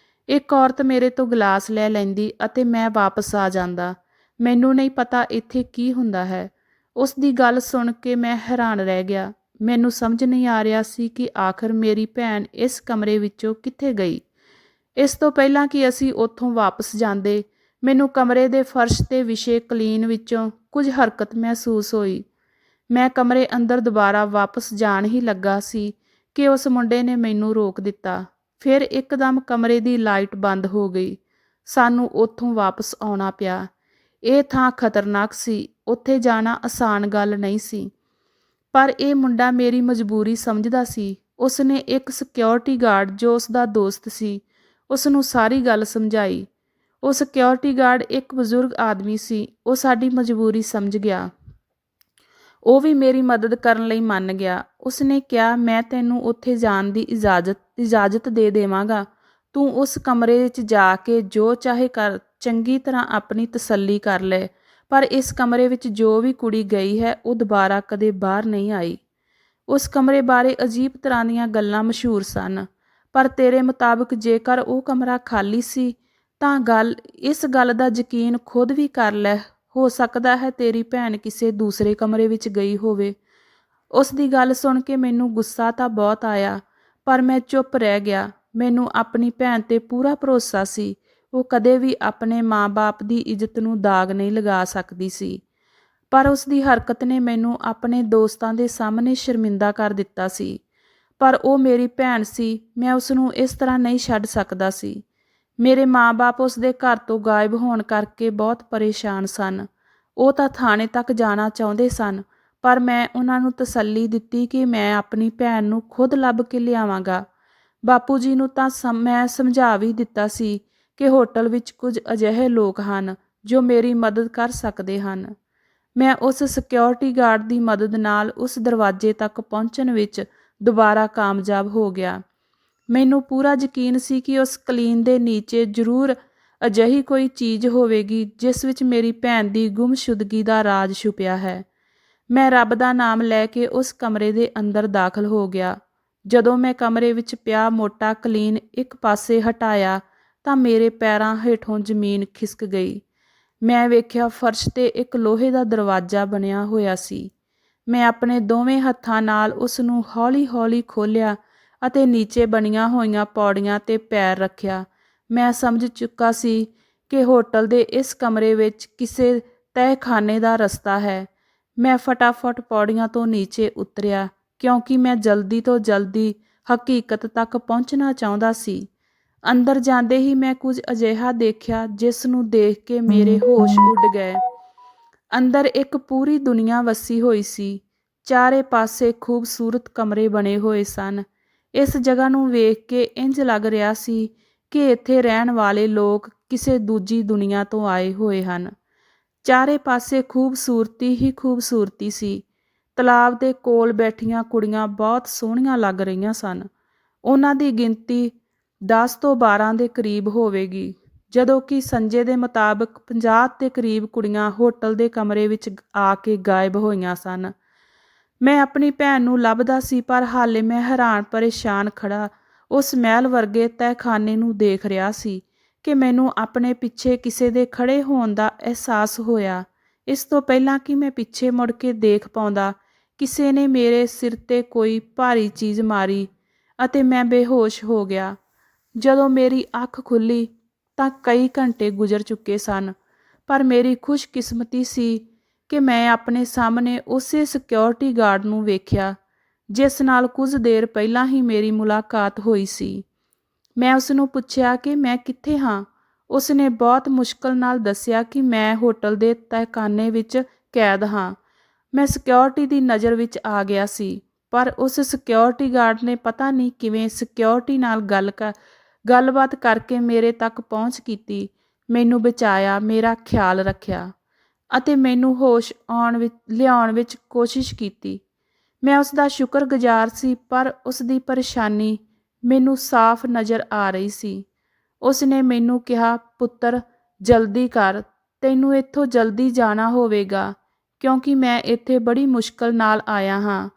ਇੱਕ ਔਰਤ ਮੇਰੇ ਤੋਂ ਗਲਾਸ ਲੈ ਲੈਂਦੀ ਅਤੇ ਮੈਂ ਵਾਪਸ ਆ ਜਾਂਦਾ। ਮੈਨੂੰ ਨਹੀਂ ਪਤਾ ਇੱਥੇ ਕੀ ਹੁੰਦਾ ਹੈ। ਉਸ ਦੀ ਗੱਲ ਸੁਣ ਕੇ ਮੈਂ ਹੈਰਾਨ ਰਹਿ ਗਿਆ। ਮੈਨੂੰ ਸਮਝ ਨਹੀਂ ਆ ਰਿਹਾ ਸੀ ਕਿ ਆਖਰ ਮੇਰੀ ਭੈਣ ਇਸ ਕਮਰੇ ਵਿੱਚੋਂ ਕਿੱਥੇ ਗਈ। ਇਸ ਤੋਂ ਪਹਿਲਾਂ ਕਿ ਅਸੀਂ ਉੱਥੋਂ ਵਾਪਸ ਜਾਂਦੇ, ਮੈਨੂੰ ਕਮਰੇ ਦੇ ਫਰਸ਼ ਤੇ ਵਿਛੇ ਕਲੀਨ ਵਿੱਚੋਂ ਕੁਝ ਹਰਕਤ ਮਹਿਸੂਸ ਹੋਈ। ਮੈਂ ਕਮਰੇ ਅੰਦਰ ਦੁਬਾਰਾ ਵਾਪਸ ਜਾਣ ਹੀ ਲੱਗਾ ਸੀ ਕਿ ਉਸ ਮੁੰਡੇ ਨੇ ਮੈਨੂੰ ਰੋਕ ਦਿੱਤਾ। ਫਿਰ ਇੱਕਦਮ ਕਮਰੇ ਦੀ ਲਾਈਟ ਬੰਦ ਹੋ ਗਈ। ਸਾਨੂੰ ਉੱਥੋਂ ਵਾਪਸ ਆਉਣਾ ਪਿਆ। ਇਹ ਥਾਂ ਖਤਰਨਾਕ ਸੀ, ਉੱਥੇ ਜਾਣਾ ਆਸਾਨ ਗੱਲ ਨਹੀਂ ਸੀ। ਪਰ ਇਹ ਮੁੰਡਾ ਮੇਰੀ ਮਜਬੂਰੀ ਸਮਝਦਾ ਸੀ। ਉਸਨੇ ਇੱਕ ਸਿਕਿਉਰਿਟੀ ਗਾਰਡ ਜੋ ਉਸਦਾ ਦੋਸਤ ਸੀ, ਉਸ ਨੂੰ ਸਾਰੀ ਗੱਲ ਸਮਝਾਈ। ਉਹ ਸਿਕਿਉਰਿਟੀ ਗਾਰਡ ਇੱਕ ਬਜ਼ੁਰਗ ਆਦਮੀ ਸੀ। ਉਹ ਸਾਡੀ ਮਜਬੂਰੀ ਸਮਝ ਗਿਆ। ਉਹ ਵੀ ਮੇਰੀ ਮਦਦ ਕਰਨ ਲਈ ਮੰਨ ਗਿਆ। ਉਸਨੇ ਕਿਹਾ, ਮੈਂ ਤੈਨੂੰ ਉੱਥੇ ਜਾਣ ਦੀ ਇਜਾਜ਼ਤ ਦੇ ਦੇਵਾਂਗਾ। ਤੂੰ ਉਸ ਕਮਰੇ ਵਿੱਚ ਜਾ ਕੇ ਜੋ ਚਾਹੇ ਕਰ, ਚੰਗੀ ਤਰ੍ਹਾਂ ਆਪਣੀ ਤਸੱਲੀ ਕਰ ਲੈ। ਪਰ ਇਸ ਕਮਰੇ ਵਿੱਚ ਜੋ ਵੀ ਕੁੜੀ ਗਈ ਹੈ, ਉਹ ਦੁਬਾਰਾ ਕਦੇ ਬਾਹਰ ਨਹੀਂ ਆਈ। ਉਸ ਕਮਰੇ ਬਾਰੇ ਅਜੀਬ ਤਰ੍ਹਾਂ ਦੀਆਂ ਗੱਲਾਂ ਮਸ਼ਹੂਰ ਸਨ। ਪਰ ਤੇਰੇ ਮੁਤਾਬਕ ਜੇਕਰ ਉਹ ਕਮਰਾ ਖਾਲੀ ਸੀ ਤਾਂ ਇਸ ਗੱਲ ਦਾ ਯਕੀਨ ਖੁਦ ਵੀ ਕਰ ਲੈ। ਹੋ ਸਕਦਾ ਹੈ ਤੇਰੀ ਭੈਣ ਕਿਸੇ ਦੂਸਰੇ ਕਮਰੇ ਵਿੱਚ ਗਈ ਹੋਵੇ। ਉਸ ਦੀ ਗੱਲ ਸੁਣ ਕੇ ਮੈਨੂੰ ਗੁੱਸਾ ਤਾਂ ਬਹੁਤ ਆਇਆ, ਪਰ ਮੈਂ ਚੁੱਪ ਰਹਿ ਗਿਆ। ਮੈਨੂੰ ਆਪਣੀ ਭੈਣ 'ਤੇ ਪੂਰਾ ਭਰੋਸਾ ਸੀ। ਉਹ ਕਦੇ ਵੀ ਆਪਣੇ ਮਾਂ-ਬਾਪ ਦੀ ਇੱਜ਼ਤ ਨੂੰ ਦਾਗ ਨਹੀਂ ਲਗਾ ਸਕਦੀ ਸੀ। ਪਰ ਉਸ ਦੀ ਹਰਕਤ ਨੇ ਮੈਨੂੰ ਆਪਣੇ ਦੋਸਤਾਂ ਦੇ ਸਾਹਮਣੇ ਸ਼ਰਮਿੰਦਾ ਕਰ ਦਿੱਤਾ ਸੀ। ਪਰ ਉਹ ਮੇਰੀ ਭੈਣ ਸੀ, ਮੈਂ ਉਸ ਨੂੰ ਇਸ ਤਰ੍ਹਾਂ ਨਹੀਂ ਛੱਡ ਸਕਦਾ ਸੀ। ਮੇਰੇ ਮਾਂ-ਬਾਪ ਉਸ ਦੇ ਘਰ ਤੋਂ ਗਾਇਬ ਹੋਣ ਕਰਕੇ ਬਹੁਤ ਪਰੇਸ਼ਾਨ ਸਨ। ਉਹ ਤਾਂ ਥਾਣੇ ਤੱਕ ਜਾਣਾ ਚਾਹੁੰਦੇ ਸਨ, ਪਰ ਮੈਂ ਉਹਨਾਂ ਨੂੰ ਤਸੱਲੀ ਦਿੱਤੀ ਕਿ ਮੈਂ ਆਪਣੀ ਭੈਣ ਨੂੰ ਖੁਦ ਲੱਭ ਕੇ ਲਿਆਵਾਂਗਾ। ਬਾਪੂ ਜੀ ਨੂੰ ਤਾਂ ਮੈਂ ਸਮਝਾ ਵੀ ਦਿੱਤਾ ਸੀ ਕਿ ਹੋਟਲ ਵਿੱਚ ਕੁਝ ਅਜਿਹੇ ਲੋਕ ਹਨ ਜੋ ਮੇਰੀ ਮਦਦ ਕਰ ਸਕਦੇ ਹਨ। ਮੈਂ ਉਸ ਸਿਕਿਉਰਿਟੀ ਗਾਰਡ ਦੀ ਮਦਦ ਨਾਲ ਉਸ ਦਰਵਾਜ਼ੇ ਤੱਕ ਪਹੁੰਚਣ ਵਿੱਚ ਦੁਬਾਰਾ ਕਾਮਯਾਬ ਹੋ ਗਿਆ। ਮੈਨੂੰ ਪੂਰਾ ਯਕੀਨ ਸੀ ਕਿ ਉਸ ਕਲੀਨ ਦੇ ਨੀਚੇ ਜ਼ਰੂਰ ਅਜਿਹੀ ਕੋਈ ਚੀਜ਼ ਹੋਵੇਗੀ ਜਿਸ ਵਿੱਚ ਮੇਰੀ ਭੈਣ ਦੀ ਗੁੰਮਸ਼ੁਦਗੀ ਦਾ ਰਾਜ਼ ਛੁਪਿਆ ਹੈ। ਮੈਂ ਰੱਬ ਦਾ ਨਾਮ ਲੈ ਕੇ ਉਸ ਕਮਰੇ ਦੇ ਅੰਦਰ ਦਾਖਲ ਹੋ ਗਿਆ। ਜਦੋਂ ਮੈਂ ਕਮਰੇ ਵਿੱਚ ਪਿਆ ਮੋਟਾ ਕਲੀਨ ਇੱਕ ਪਾਸੇ ਹਟਾਇਆ ਤਾਂ ਮੇਰੇ ਪੈਰਾਂ ਹੇਠੋਂ ਜ਼ਮੀਨ ਖਿਸਕ ਗਈ। ਮੈਂ ਵੇਖਿਆ ਫਰਸ਼ 'ਤੇ ਇੱਕ ਲੋਹੇ ਦਾ ਦਰਵਾਜ਼ਾ ਬਣਿਆ ਹੋਇਆ ਸੀ। ਮੈਂ ਆਪਣੇ ਦੋਵੇਂ ਹੱਥਾਂ ਨਾਲ ਉਸ ਨੂੰ ਹੌਲੀ-ਹੌਲੀ ਖੋਲ੍ਹਿਆ ਅਤੇ ਨੀਚੇ ਬਣੀਆਂ ਹੋਈਆਂ ਪੌੜੀਆਂ 'ਤੇ ਪੈਰ ਰੱਖਿਆ। ਮੈਂ ਸਮਝ ਚੁੱਕਾ ਸੀ ਕਿ ਹੋਟਲ ਦੇ ਇਸ ਕਮਰੇ ਵਿੱਚ ਕਿਸੇ ਤਹਿਖਾਨੇ ਦਾ ਰਸਤਾ ਹੈ। ਮੈਂ ਫਟਾਫਟ ਪੌੜੀਆਂ ਤੋਂ ਨੀਚੇ ਉਤਰਿਆ ਕਿਉਂਕਿ ਮੈਂ ਜਲਦੀ ਤੋਂ ਜਲਦੀ ਹਕੀਕਤ ਤੱਕ ਪਹੁੰਚਣਾ ਚਾਹੁੰਦਾ ਸੀ। ਅੰਦਰ ਜਾਂਦੇ ਹੀ ਮੈਂ ਕੁਝ ਅਜਿਹਾ ਦੇਖਿਆ ਜਿਸ ਨੂੰ ਦੇਖ ਕੇ ਮੇਰੇ ਹੋਸ਼ ਉੱਡ ਗਏ। ਅੰਦਰ ਇੱਕ ਪੂਰੀ ਦੁਨੀਆ ਵਸੀ ਹੋਈ ਸੀ। ਚਾਰੇ ਪਾਸੇ ਖੂਬਸੂਰਤ ਕਮਰੇ ਬਣੇ ਹੋਏ ਸਨ। ਇਸ ਜਗ੍ਹਾ ਨੂੰ ਵੇਖ ਕੇ ਇੰਜ ਲੱਗ ਰਿਹਾ ਸੀ ਕਿ ਇੱਥੇ ਰਹਿਣ ਵਾਲੇ ਲੋਕ ਕਿਸੇ ਦੂਜੀ ਦੁਨੀਆ ਤੋਂ ਆਏ ਹੋਏ ਹਨ। ਚਾਰੇ ਪਾਸੇ ਖੂਬਸੂਰਤੀ ਹੀ ਖੂਬਸੂਰਤੀ ਸੀ। ਤਲਾਬ ਦੇ ਕੋਲ ਬੈਠੀਆਂ ਕੁੜੀਆਂ ਬਹੁਤ ਸੋਹਣੀਆਂ ਲੱਗ ਰਹੀਆਂ ਸਨ। ਉਹਨਾਂ ਦੀ ਗਿਣਤੀ 10 ਤੋਂ 12 ਦੇ ਕਰੀਬ ਹੋਵੇਗੀ, ਜਦੋਂ ਕਿ ਸੰਜੇ ਦੇ ਮੁਤਾਬਕ 50 ਦੇ ਕਰੀਬ ਕੁੜੀਆਂ ਹੋਟਲ ਦੇ ਕਮਰੇ ਵਿੱਚ ਆ ਕੇ ਗਾਇਬ ਹੋਈਆਂ ਸਨ। ਮੈਂ ਆਪਣੀ ਭੈਣ ਨੂੰ ਲੱਭਦਾ ਸੀ, ਪਰ ਹਾਲੇ ਮੈਂ ਹੈਰਾਨ ਪਰੇਸ਼ਾਨ ਖੜਾ ਉਸ ਮਹਿਲ ਵਰਗੇ ਤਹਿਖਾਨੇ ਨੂੰ ਦੇਖ ਰਿਹਾ ਸੀ। ਕਿ ਮੈਨੂੰ ਆਪਣੇ ਪਿੱਛੇ ਕਿਸੇ ਦੇ ਖੜ੍ਹੇ ਹੋਣ ਦਾ ਅਹਿਸਾਸ ਹੋਇਆ। ਇਸ ਤੋਂ ਪਹਿਲਾਂ ਕਿ ਮੈਂ ਪਿੱਛੇ ਮੁੜ ਕੇ ਦੇਖ ਪਾਉਂਦਾ, ਕਿਸੇ ਨੇ ਮੇਰੇ ਸਿਰ 'ਤੇ ਕੋਈ ਭਾਰੀ ਚੀਜ਼ ਮਾਰੀ ਅਤੇ ਮੈਂ ਬੇਹੋਸ਼ ਹੋ ਗਿਆ। ਜਦੋਂ ਮੇਰੀ ਅੱਖ ਖੁੱਲ੍ਹੀ ਤਾਂ ਕਈ ਘੰਟੇ ਗੁਜ਼ਰ ਚੁੱਕੇ ਸਨ, ਪਰ ਮੇਰੀ ਖੁਸ਼ਕਿਸਮਤੀ ਸੀ ਕਿ ਮੈਂ ਆਪਣੇ ਸਾਹਮਣੇ ਉਸੇ ਸਿਕਿਉਰਿਟੀ ਗਾਰਡ ਨੂੰ ਵੇਖਿਆ ਜਿਸ ਨਾਲ ਕੁਝ ਦੇਰ ਪਹਿਲਾਂ ਹੀ ਮੇਰੀ ਮੁਲਾਕਾਤ ਹੋਈ ਸੀ। ਮੈਂ ਉਸ ਨੂੰ ਪੁੱਛਿਆ ਕਿ ਮੈਂ ਕਿੱਥੇ ਹਾਂ। ਉਸ ਨੇ ਬਹੁਤ ਮੁਸ਼ਕਲ ਨਾਲ ਦੱਸਿਆ ਕਿ ਮੈਂ ਹੋਟਲ ਦੇ ਤਹਿਖਾਨੇ ਵਿੱਚ ਕੈਦ ਹਾਂ। ਮੈਂ ਸਿਕਿਉਰਿਟੀ ਦੀ ਨਜ਼ਰ ਵਿੱਚ ਆ ਗਿਆ ਸੀ, ਪਰ ਉਸ ਸਿਕਿਉਰਿਟੀ ਗਾਰਡ ਨੇ ਪਤਾ ਨਹੀਂ ਕਿਵੇਂ ਸਿਕਿਉਰਿਟੀ ਨਾਲ ਗੱਲਬਾਤ ਕਰਕੇ ਮੇਰੇ ਤੱਕ ਪਹੁੰਚ ਕੀਤੀ, ਮੈਨੂੰ ਬਚਾਇਆ, ਮੇਰਾ ਖਿਆਲ ਰੱਖਿਆ ਅਤੇ ਮੈਨੂੰ ਹੋਸ਼ ਲਿਆਉਣ ਵਿੱਚ ਕੋਸ਼ਿਸ਼ ਕੀਤੀ। ਮੈਂ ਉਸ ਦਾ ਸ਼ੁਕਰਗੁਜ਼ਾਰ ਸੀ, ਪਰ ਉਸ ਦੀ ਪਰੇਸ਼ਾਨੀ ਮੈਨੂੰ ਸਾਫ਼ ਨਜ਼ਰ ਆ ਰਹੀ ਸੀ। ਉਸ ਨੇ ਮੈਨੂੰ ਕਿਹਾ, ਪੁੱਤਰ ਜਲਦੀ ਕਰ, ਤੈਨੂੰ ਇੱਥੋਂ ਜਲਦੀ ਜਾਣਾ ਹੋਵੇਗਾ ਕਿਉਂਕਿ ਮੈਂ ਇੱਥੇ ਬੜੀ ਮੁਸ਼ਕਲ ਨਾਲ ਆਇਆ ਹਾਂ।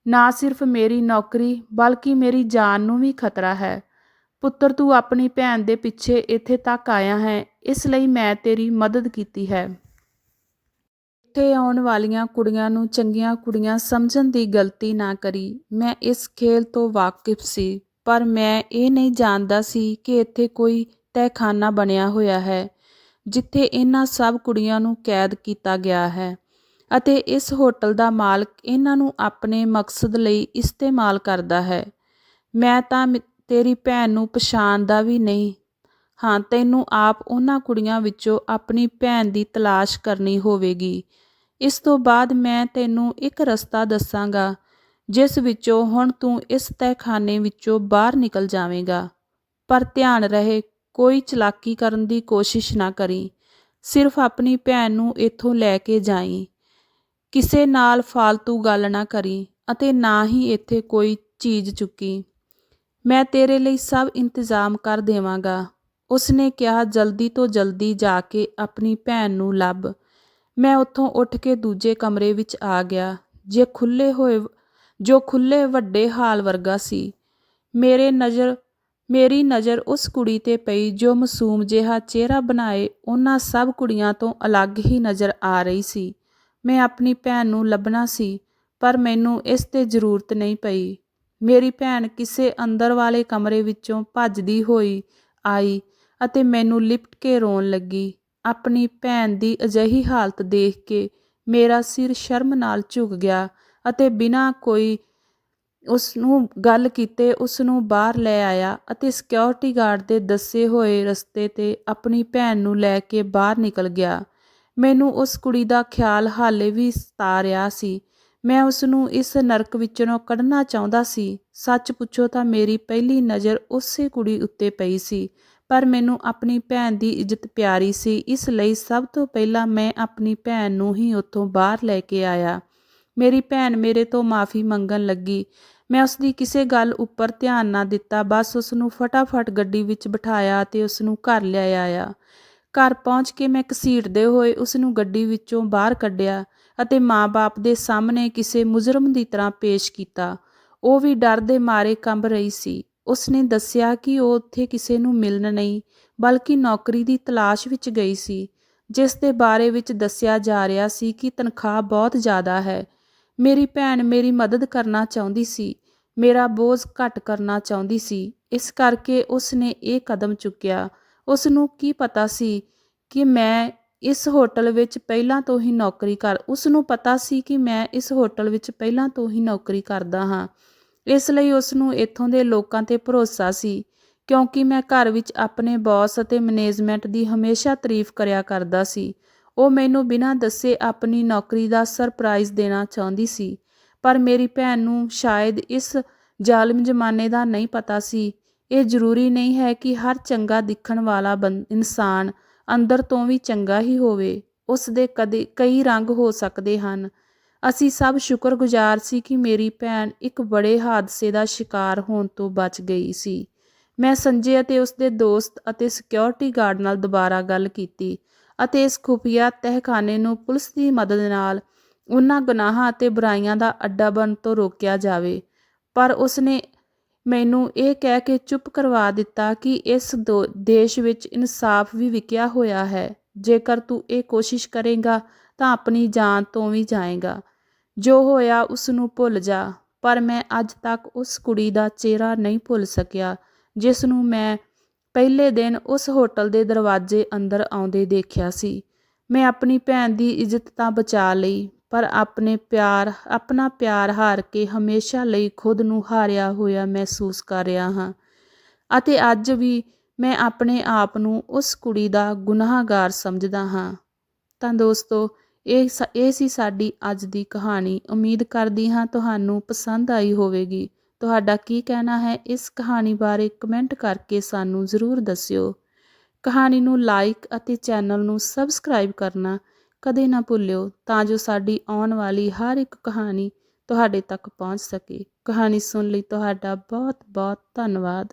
ਨਾ ਸਿਰਫ ਮੇਰੀ ਨੌਕਰੀ ਬਲਕਿ ਮੇਰੀ ਜਾਨ ਨੂੰ ਵੀ ਖਤਰਾ ਹੈ। ਪੁੱਤਰ ਤੂੰ ਆਪਣੀ ਭੈਣ ਦੇ ਪਿੱਛੇ ਇੱਥੇ ਤੱਕ ਆਇਆ ਹੈ, ਇਸ ਲਈ ਮੈਂ ਤੇਰੀ ਮਦਦ ਕੀਤੀ ਹੈ। ਇੱਥੇ ਆਉਣ ਵਾਲੀਆਂ ਕੁੜੀਆਂ ਨੂੰ ਚੰਗੀਆਂ ਕੁੜੀਆਂ ਸਮਝਣ ਦੀ ਗਲਤੀ ਨਾ ਕਰੀ। ਮੈਂ ਇਸ ਖੇਲ ਤੋਂ ਵਾਕਿਫ ਸੀ, ਪਰ ਮੈਂ ਇਹ ਨਹੀਂ ਜਾਣਦਾ ਸੀ ਕਿ ਇੱਥੇ ਕੋਈ ਤਹਿਖਾਨਾ ਬਣਿਆ ਹੋਇਆ ਹੈ ਜਿੱਥੇ ਇਹਨਾਂ ਸਭ ਕੁੜੀਆਂ ਨੂੰ ਕੈਦ ਕੀਤਾ ਗਿਆ ਹੈ ਅਤੇ ਇਸ ਹੋਟਲ ਦਾ ਮਾਲਕ ਇਹਨਾਂ ਨੂੰ ਆਪਣੇ ਮਕਸਦ ਲਈ ਇਸਤੇਮਾਲ ਕਰਦਾ ਹੈ। ਮੈਂ ਤਾਂ ਤੇਰੀ ਭੈਣ ਨੂੰ ਪਛਾਣਦਾ ਵੀ ਨਹੀਂ ਹਾਂ। ਤੈਨੂੰ ਆਪ ਉਹਨਾਂ ਕੁੜੀਆਂ ਵਿੱਚੋਂ ਆਪਣੀ ਭੈਣ ਦੀ ਤਲਾਸ਼ ਕਰਨੀ ਹੋਵੇਗੀ। ਇਸ ਤੋਂ ਬਾਅਦ ਮੈਂ ਤੈਨੂੰ ਇੱਕ ਰਸਤਾ ਦੱਸਾਂਗਾ ਜਿਸ ਵਿੱਚੋਂ ਹੁਣ ਤੂੰ ਇਸ ਤਹਿਖਾਨੇ ਵਿੱਚੋਂ ਬਾਹਰ ਨਿਕਲ ਜਾਵੇਂਗਾ। ਪਰ ਧਿਆਨ ਰਹੇ, ਕੋਈ ਚਲਾਕੀ ਕਰਨ ਦੀ ਕੋਸ਼ਿਸ਼ ਨਾ ਕਰੀ। ਸਿਰਫ ਆਪਣੀ ਭੈਣ ਨੂੰ ਇੱਥੋਂ ਲੈ ਕੇ ਜਾਈਂ। ਕਿਸੇ ਨਾਲ ਫਾਲਤੂ ਗੱਲ ਨਾ ਕਰੀ ਅਤੇ ਨਾ ਹੀ ਇੱਥੇ ਕੋਈ ਚੀਜ਼ ਚੁੱਕੀ। ਮੈਂ ਤੇਰੇ ਲਈ ਸਭ ਇੰਤਜ਼ਾਮ ਕਰ ਦੇਵਾਂਗਾ। ਉਸ ਨੇ ਕਿਹਾ, ਜਲਦੀ ਤੋਂ ਜਲਦੀ ਜਾ ਕੇ ਆਪਣੀ ਭੈਣ ਨੂੰ ਲੱਭ। ਮੈਂ ਉੱਥੋਂ ਉੱਠ ਕੇ ਦੂਜੇ ਕਮਰੇ ਵਿੱਚ ਆ ਗਿਆ ਜੋ ਖੁੱਲ੍ਹੇ ਵੱਡੇ ਹਾਲ ਵਰਗਾ ਸੀ। ਮੇਰੀ ਨਜ਼ਰ ਉਸ ਕੁੜੀ 'ਤੇ ਪਈ ਜੋ ਮਾਸੂਮ ਜਿਹਾ ਚਿਹਰਾ ਬਣਾਏ ਉਹਨਾਂ ਸਭ ਕੁੜੀਆਂ ਤੋਂ ਅਲੱਗ ਹੀ ਨਜ਼ਰ ਆ ਰਹੀ ਸੀ। ਮੈਂ ਆਪਣੀ ਭੈਣ ਨੂੰ ਲੱਭਣਾ ਸੀ, ਪਰ ਮੈਨੂੰ ਇਸ 'ਤੇ ਜ਼ਰੂਰਤ ਨਹੀਂ ਪਈ। ਮੇਰੀ ਭੈਣ ਕਿਸੇ ਅੰਦਰ ਵਾਲੇ ਕਮਰੇ ਵਿੱਚੋਂ ਭੱਜਦੀ ਹੋਈ ਆਈ ਅਤੇ ਮੈਨੂੰ ਲਿਪਟ ਕੇ ਰੋਣ ਲੱਗੀ। ਆਪਣੀ ਭੈਣ ਦੀ ਅਜਿਹੀ ਹਾਲਤ ਦੇਖ ਕੇ ਮੇਰਾ ਸਿਰ ਸ਼ਰਮ ਨਾਲ ਝੁਕ ਗਿਆ ਅਤੇ ਬਿਨਾਂ ਕੋਈ ਉਸ ਨੂੰ ਗੱਲ ਕੀਤੇ ਉਸ ਨੂੰ ਬਾਹਰ ਲੈ ਆਇਆ ਅਤੇ ਸਿਕਿਉਰਿਟੀ ਗਾਰਡ ਦੇ ਦੱਸੇ ਹੋਏ ਰਸਤੇ 'ਤੇ ਆਪਣੀ ਭੈਣ ਨੂੰ ਲੈ ਕੇ ਬਾਹਰ ਨਿਕਲ ਗਿਆ। ਮੈਨੂੰ ਉਸ ਕੁੜੀ ਦਾ ਖਿਆਲ ਹਾਲੇ ਵੀ ਸਤਾ ਰਿਹਾ ਸੀ। ਮੈਂ ਉਸ ਨੂੰ ਇਸ ਨਰਕ ਵਿੱਚੋਂ ਕੱਢਣਾ ਚਾਹੁੰਦਾ ਸੀ। ਸੱਚ ਪੁੱਛੋ ਤਾਂ ਮੇਰੀ ਪਹਿਲੀ ਨਜ਼ਰ ਉਸੇ ਕੁੜੀ ਉੱਤੇ ਪਈ ਸੀ, ਪਰ ਮੈਨੂੰ ਆਪਣੀ ਭੈਣ ਦੀ ਇੱਜ਼ਤ ਪਿਆਰੀ ਸੀ, ਇਸ ਲਈ ਸਭ ਤੋਂ ਪਹਿਲਾਂ ਮੈਂ ਆਪਣੀ ਭੈਣ ਨੂੰ ਹੀ ਉੱਥੋਂ ਬਾਹਰ ਲੈ ਕੇ ਆਇਆ। ਮੇਰੀ ਭੈਣ ਮੇਰੇ ਤੋਂ ਮਾਫ਼ੀ ਮੰਗਣ ਲੱਗੀ। ਮੈਂ ਉਸ ਦੀ ਕਿਸੇ ਗੱਲ ਉੱਪਰ ਧਿਆਨ ਨਾ ਦਿੱਤਾ, ਬਸ ਉਸ ਨੂੰ ਫਟਾਫਟ ਗੱਡੀ ਵਿੱਚ ਬਿਠਾਇਆ ਅਤੇ ਉਸ ਨੂੰ ਘਰ ਲੈ ਆਇਆ। ਘਰ ਪਹੁੰਚ ਕੇ ਮੈਂ ਘਸੀਟਦੇ ਹੋਏ ਉਸ ਨੂੰ ਗੱਡੀ ਵਿੱਚੋਂ ਬਾਹਰ ਕੱਢਿਆ ਅਤੇ ਮਾਂ-ਬਾਪ ਦੇ ਸਾਹਮਣੇ ਕਿਸੇ ਮੁਜਰਮ ਦੀ ਤਰ੍ਹਾਂ ਪੇਸ਼ ਕੀਤਾ। ਉਹ ਵੀ ਡਰ ਦੇ ਮਾਰੇ ਕੰਬ ਰਹੀ ਸੀ। ਉਸ ਨੇ ਦੱਸਿਆ ਕਿ ਉਹ ਉੱਥੇ ਕਿਸੇ ਨੂੰ ਮਿਲਣ ਨਹੀਂ, ਬਲਕਿ ਨੌਕਰੀ ਦੀ ਤਲਾਸ਼ ਵਿੱਚ ਗਈ ਸੀ, ਜਿਸ ਦੇ ਬਾਰੇ ਵਿੱਚ ਦੱਸਿਆ ਜਾ ਰਿਹਾ ਸੀ ਕਿ ਤਨਖਾਹ ਬਹੁਤ ਜ਼ਿਆਦਾ ਹੈ। ਮੇਰੀ ਭੈਣ ਮੇਰੀ ਮਦਦ ਕਰਨਾ ਚਾਹੁੰਦੀ ਸੀ, ਮੇਰਾ ਬੋਝ ਘੱਟ ਕਰਨਾ ਚਾਹੁੰਦੀ ਸੀ, ਇਸ ਕਰਕੇ ਉਸ ਨੇ ਇਹ ਕਦਮ ਚੁੱਕਿਆ। ਉਸ ਨੂੰ ਕੀ ਪਤਾ ਸੀ ਕਿ ਮੈਂ ਇਸ ਹੋਟਲ ਵਿੱਚ ਪਹਿਲਾਂ ਤੋਂ ਹੀ ਨੌਕਰੀ ਕਰਦਾ ਹਾਂ। ਇਸ ਲਈ ਉਸ ਨੂੰ ਇੱਥੋਂ ਦੇ ਲੋਕਾਂ 'ਤੇ ਭਰੋਸਾ ਸੀ, ਕਿਉਂਕਿ ਮੈਂ ਘਰ ਵਿੱਚ ਆਪਣੇ ਬੌਸ ਅਤੇ ਮੈਨੇਜਮੈਂਟ ਦੀ ਹਮੇਸ਼ਾ ਤਾਰੀਫ ਕਰਿਆ ਕਰਦਾ ਸੀ। ਉਹ ਮੈਨੂੰ ਬਿਨਾਂ ਦੱਸੇ ਆਪਣੀ ਨੌਕਰੀ ਦਾ ਸਰਪ੍ਰਾਈਜ਼ ਦੇਣਾ ਚਾਹੁੰਦੀ ਸੀ, ਪਰ ਮੇਰੀ ਭੈਣ ਨੂੰ ਸ਼ਾਇਦ ਇਸ ਜ਼ਾਲਿਮ ਜ਼ਮਾਨੇ ਦਾ ਨਹੀਂ ਪਤਾ ਸੀ। ਇਹ ਜ਼ਰੂਰੀ ਨਹੀਂ ਹੈ ਕਿ ਹਰ ਚੰਗਾ ਦਿਖਣ ਵਾਲਾ ਇਨਸਾਨ ਅੰਦਰ ਤੋਂ ਵੀ ਚੰਗਾ ਹੀ ਹੋਵੇ। ਉਸ ਦੇ ਕਈ ਰੰਗ ਹੋ ਸਕਦੇ ਹਨ। ਅਸੀਂ ਸਭ ਸ਼ੁਕਰਗੁਜ਼ਾਰ ਸੀ ਕਿ ਮੇਰੀ ਭੈਣ ਇੱਕ ਬੜੇ ਹਾਦਸੇ ਦਾ ਸ਼ਿਕਾਰ ਹੋਣ ਤੋਂ ਬਚ ਗਈ ਸੀ। ਮੈਂ ਸੰਜੇ ਅਤੇ ਉਸ ਦੇ ਦੋਸਤ ਅਤੇ ਸਿਕਿਉਰਿਟੀ ਗਾਰਡ ਨਾਲ ਦੁਬਾਰਾ ਗੱਲ ਕੀਤੀ ਅਤੇ ਇਸ ਖੁਫੀਆ ਤਹਿਖਾਨੇ ਨੂੰ ਪੁਲਿਸ ਦੀ ਮਦਦ ਨਾਲ ਉਹਨਾਂ ਗੁਨਾਹਾਂ ਅਤੇ ਬੁਰਾਈਆਂ ਦਾ ਅੱਡਾ ਬਣਨ ਤੋਂ ਰੋਕਿਆ ਜਾਵੇ, ਪਰ ਉਸ ਨੇ ਮੈਨੂੰ ਇਹ ਕਹਿ ਕੇ ਚੁੱਪ ਕਰਵਾ ਦਿੱਤਾ ਕਿ ਇਸ ਦੇਸ਼ ਵਿੱਚ ਇਨਸਾਫ ਵੀ ਵਿਕਿਆ ਹੋਇਆ ਹੈ। ਜੇਕਰ ਤੂੰ ਇਹ ਕੋਸ਼ਿਸ਼ ਕਰੇਗਾ ਤਾਂ ਆਪਣੀ ਜਾਨ ਤੋਂ ਵੀ ਜਾਏਗਾ। ਜੋ ਹੋਇਆ ਉਸ ਨੂੰ ਭੁੱਲ ਜਾ। ਪਰ ਮੈਂ ਅੱਜ ਤੱਕ ਉਸ ਕੁੜੀ ਦਾ ਚਿਹਰਾ ਨਹੀਂ ਭੁੱਲ ਸਕਿਆ ਜਿਸ ਨੂੰ ਮੈਂ ਪਹਿਲੇ ਦਿਨ ਉਸ ਹੋਟਲ ਦੇ ਦਰਵਾਜ਼ੇ ਅੰਦਰ ਆਉਂਦੇ ਦੇਖਿਆ ਸੀ। ਮੈਂ ਆਪਣੀ ਭੈਣ ਦੀ ਇੱਜ਼ਤ ਤਾਂ ਬਚਾ ਲਈ, ਪਰ ਆਪਣਾ ਪਿਆਰ ਹਾਰ ਕੇ ਹਮੇਸ਼ਾ ਲਈ ਖੁਦ ਨੂੰ ਹਾਰਿਆ ਹੋਇਆ ਮਹਿਸੂਸ ਕਰ ਰਿਹਾ ਹਾਂ ਅਤੇ ਅੱਜ ਵੀ ਮੈਂ ਆਪਣੇ ਆਪ ਨੂੰ ਉਸ ਕੁੜੀ ਦਾ ਗੁਨਾਹਗਾਰ ਸਮਝਦਾ ਹਾਂ। ਤਾਂ ਦੋਸਤੋ, ਇਹ ਸੀ ਸਾਡੀ ਅੱਜ ਦੀ ਕਹਾਣੀ। ਉਮੀਦ ਕਰਦੀ ਹਾਂ ਤੁਹਾਨੂੰ ਪਸੰਦ ਆਈ ਹੋਵੇਗੀ। ਤੁਹਾਡਾ ਕੀ ਕਹਿਣਾ ਹੈ ਇਸ ਕਹਾਣੀ ਬਾਰੇ ਕਮੈਂਟ ਕਰਕੇ ਸਾਨੂੰ ਜ਼ਰੂਰ ਦੱਸਿਓ। ਕਹਾਣੀ ਨੂੰ ਲਾਈਕ ਅਤੇ ਚੈਨਲ ਨੂੰ ਸਬਸਕ੍ਰਾਈਬ ਕਰਨਾ ਕਦੇ ਨਾ ਭੁੱਲਿਓ ਤਾਂ ਜੋ ਸਾਡੀ ਆਉਣ ਵਾਲੀ ਹਰ ਇੱਕ ਕਹਾਣੀ ਤੁਹਾਡੇ ਤੱਕ ਪਹੁੰਚ ਸਕੇ। ਕਹਾਣੀ ਸੁਣ ਲਈ ਤੁਹਾਡਾ ਬਹੁਤ ਬਹੁਤ ਧੰਨਵਾਦ।